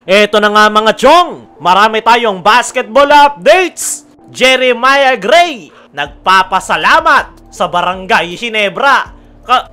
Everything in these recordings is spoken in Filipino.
Eto na nga mga chong, marami tayong basketball updates. Jeremiah Gray nagpapasalamat sa Barangay Ginebra.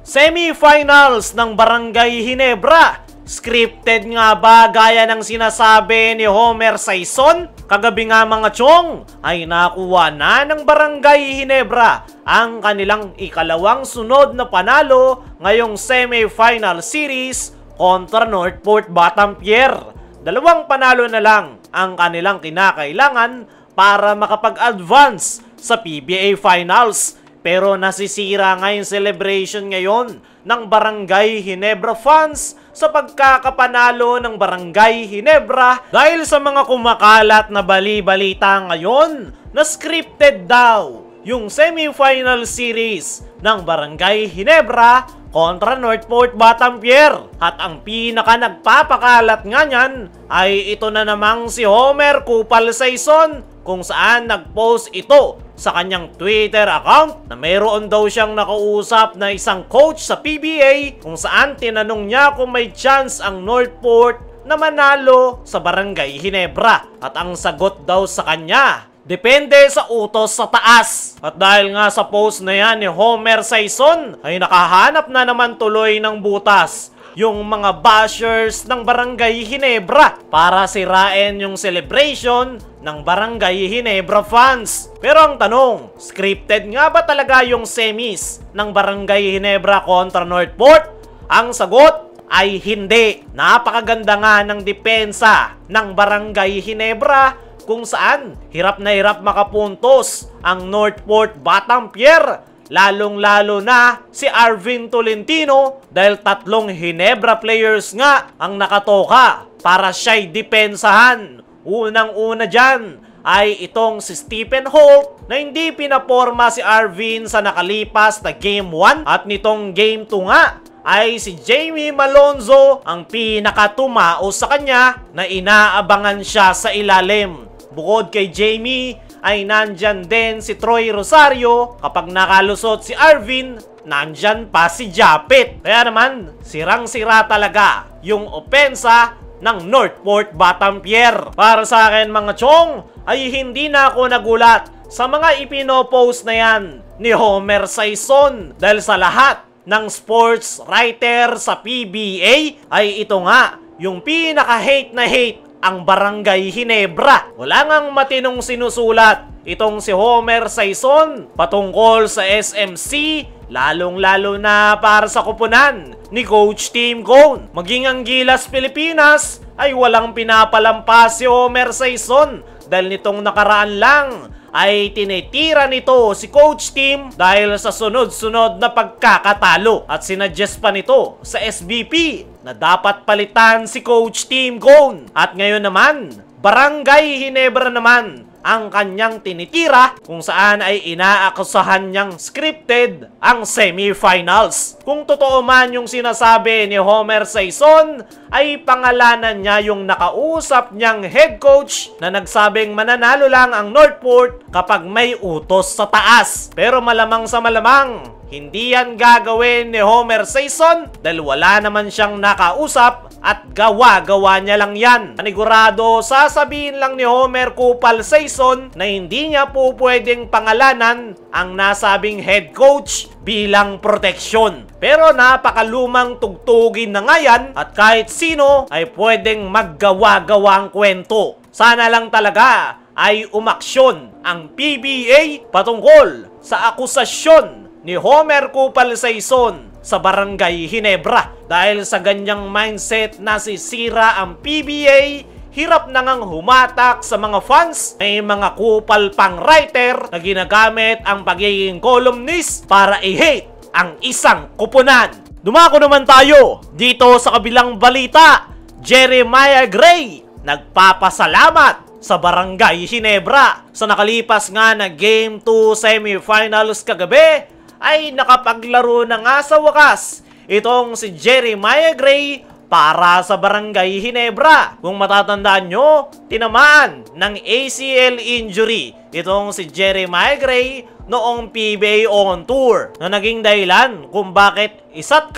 Semifinals ng Barangay Ginebra. Scripted nga ba gaya ng sinasabi ni Homer Saison? Kagabi nga mga chong ay nakuha na ng Barangay Ginebra ang kanilang ikalawang sunod na panalo ngayong semifinal series kontra Northport Batampier. Dalawang panalo na lang ang kanilang kinakailangan para makapag-advance sa PBA Finals. Pero nasisira nga yung celebration ngayon ng Barangay Ginebra fans sa pagkakapanalo ng Barangay Ginebra dahil sa mga kumakalat na bali-balita ngayon na scripted daw yung semifinal series ng Barangay Ginebra kontra Northport Batampier. At ang pinaka nagpapakalat nga niyan ay ito na namang si Homer Kupal Saison, kung saan nagpost ito sa kanyang Twitter account na mayroon daw siyang nakausap na isang coach sa PBA kung saan tinanong niya kung may chance ang Northport na manalo sa Barangay Ginebra. At ang sagot daw sa kanya, depende sa utos sa taas. At dahil nga sa post na yan ni Homer Saison ay nakahanap na naman tuloy ng butas yung mga bashers ng Barangay Ginebra para sirain yung celebration ng Barangay Ginebra fans. Pero ang tanong, scripted nga ba talaga yung semis ng Barangay Ginebra kontra Northport? Ang sagot ay hindi. Napakaganda nga ng depensa ng Barangay Ginebra kung saan hirap na hirap makapuntos ang Northport Batampier. Lalong-lalo na si Arvin Tolentino dahil 3 Ginebra players nga ang nakatoka para siya'y depensahan. Unang-una dyan ay itong si Stephen Holt na hindi pinaporma si Arvin sa nakalipas na Game 1 at nitong Game 2 nga ay si Jamie Malonzo ang pinakatumao sa kanya na inaabangan siya sa ilalim. Bukod kay Jamie ay nandyan din si Troy Rosario. Kapag nakalusot si Arvin, nandyan pa si Japet. Kaya naman, sirang-sira talaga yung opensa ng Northport Batampier. Para sa akin mga chong, ay hindi na ako nagulat sa mga ipinopost na yan ni Homer Saison. Dahil sa lahat ng sports writer sa PBA ay ito nga yung pinaka-hate na hate ang Barangay Ginebra. Wala ngang matinong sinusulat itong si Homer Saison patungkol sa SMC, lalong-lalo na para sa kupunan ni Coach Tim Cone. Maging ang Gilas Pilipinas ay walang pinapalampas si Homer Saison dahil nitong nakaraan lang ay tinitira nito si Coach Tim dahil sa sunod-sunod na pagkakatalo at sinuggest pa nito sa SBP na dapat palitan si Coach Tim Cone. At ngayon naman, Barangay Ginebra naman ang kanyang tinitira kung saan ay inaakusahan niyang scripted ang semifinals. Kung totoo man yung sinasabi ni Homer Saison, ay pangalanan niya yung nakausap niyang head coach na nagsabing mananalo lang ang Northport kapag may utos sa taas. Pero malamang sa malamang, hindi yan gagawin ni Homer Saison dahil wala naman siyang nakausap at gawa-gawa niya lang yan. Panigurado, sasabihin lang ni Homer Kupal Saison na hindi niya po pwedeng pangalanan ang nasabing head coach bilang proteksyon. Pero napakalumang tugtugin na nga yan at kahit sino ay pwedeng maggawa-gawa ang kwento. Sana lang talaga ay umaksyon ang PBA patungkol sa akusasyon ni Homer Kupal Saison sa Barangay Ginebra. Dahil sa ganyang mindset na sisira ang PBA, hirap na ngang humatak sa mga fans. May mga kupal pang writer na ginagamit ang pagiging columnist para i-hate ang isang kupunan. Dumako naman tayo dito sa kabilang balita. Jeremiah Gray nagpapasalamat sa Barangay Ginebra. Sa nakalipas nga na Game 2 semifinals kagabi, ay nakapaglaro na nga sa wakas itong si Jeremiah Gray para sa Barangay Ginebra. Kung matatandaan nyo, tinamaan ng ACL injury itong si Jeremiah Gray noong PBA on tour na naging dahilan kung bakit 1.5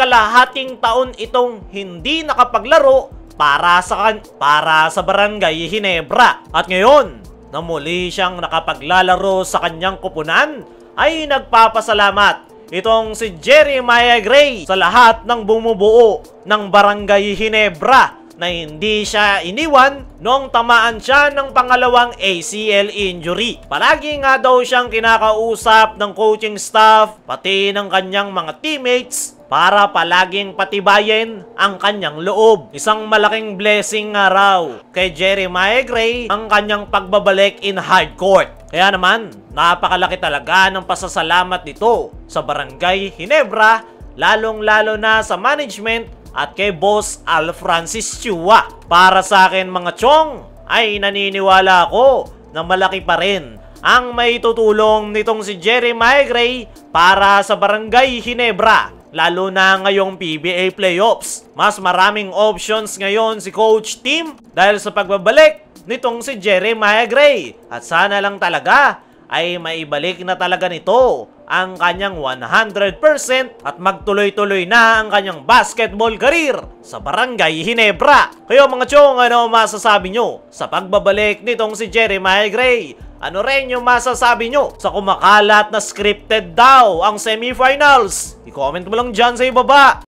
taon itong hindi nakapaglaro para sa Barangay Ginebra. At ngayon, na muli siyang nakapaglalaro sa kanyang kupunan, ay nagpapasalamat itong si Jeremiah Gray sa lahat ng bumubuo ng Barangay Ginebra na hindi siya iniwan noong tamaan siya ng pangalawang ACL injury. Palagi nga daw siyang kinakausap ng coaching staff pati ng kanyang mga teammates para palaging patibayin ang kanyang loob. Isang malaking blessing nga raw kay Jeremiah Gray ang kanyang pagbabalik in hard court. Kaya naman, napakalaki talaga ng pasasalamat nito sa Barangay Ginebra, lalong-lalo na sa management at kay Boss Al Francis Chua. Para sa akin mga chong, ay naniniwala ako na malaki pa rin ang maitutulong nitong si Jeremiah Gray para sa Barangay Ginebra, lalo na ngayong PBA playoffs. Mas maraming options ngayon si Coach Tim dahil sa pagbabalik nitong si Jeremiah Gray. At sana lang talaga ay maibalik na talaga nito ang kanyang 100% at magtuloy-tuloy na ang kanyang basketball career sa Barangay Ginebra. Kayo mga chong, ano masasabi nyo sa pagbabalik nitong si Jeremiah Gray? Ano rin yung masasabi nyo sa kumakalat na scripted daw ang semifinals? I-comment mo lang dyan sa ibaba.